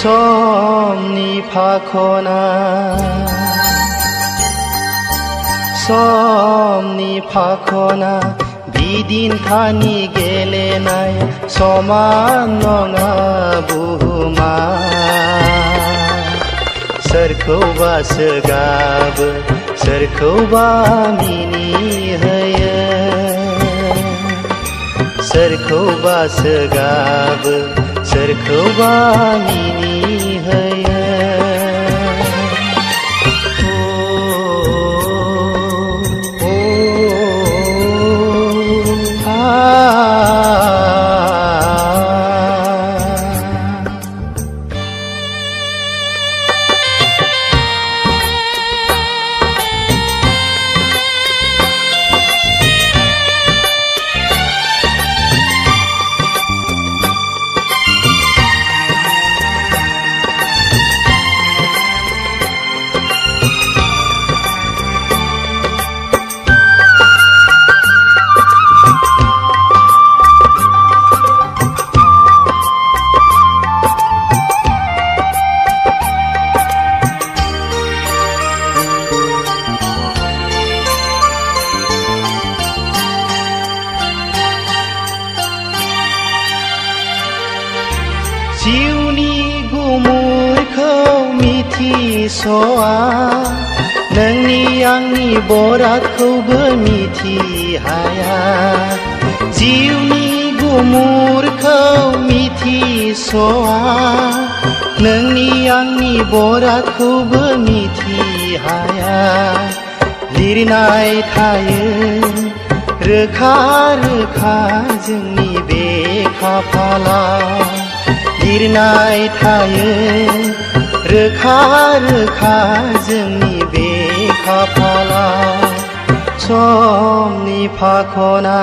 समनि फाखना समनि फाखना बिदिन्थानि गेलेनाय समान नङा बुहुमा सोरखौबा सोगाबो सोरखौबा मिनिहोयो सोरखौबा सोगाबो सोरखौबा मिनिहोयो जिउनि गुमुरखौ मिथिस'आ नोंनि आंनि बरादखौबो मिथिहाया जिउनि गुमुरखौ मिथिस'आ नोंनि आंनि बरादखौबो मिथिहाया लिरनाय थायो रोखा रोखा जोंनि बे खाफालाव लिरनाय थायो रोखा रोखा जोंनि बे खाफालाव समनि फाखना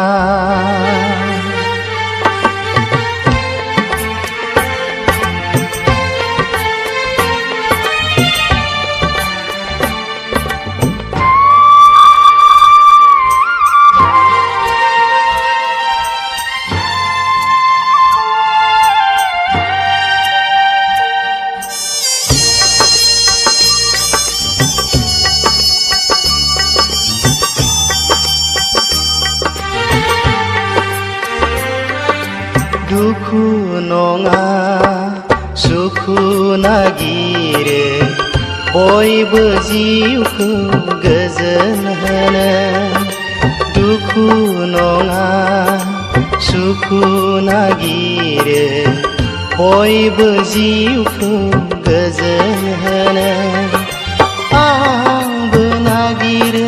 दुखु नङा सुखु नागिरो बयबो जिउखौ गोजोन होनो दुखु नङा सुखु नागिरो बयबो जिउखौ गोजोन होनो आंबो नागिरो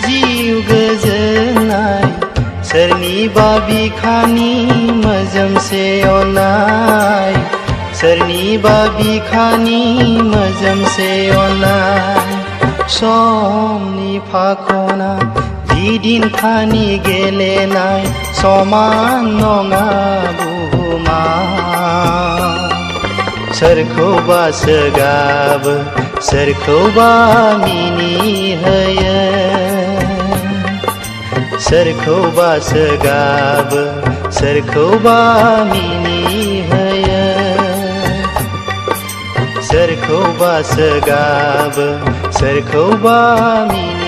जिउ गोजोननाय सोरनिबा बिखानि मोजोमसे अननाय सोरनिबा बिखानि मोजोमसे अननाय समनि फाखना बिदिन्थानि गेलेनाय समान नङा बुहुमा सोरखौबा सोगाबो सोरखौबा मिनिहोयो सोरखौबा सोगाबो सोरखौबा मिनिहोयो सोरखौबा सोगाबो सोरखौबा मिनिहोयो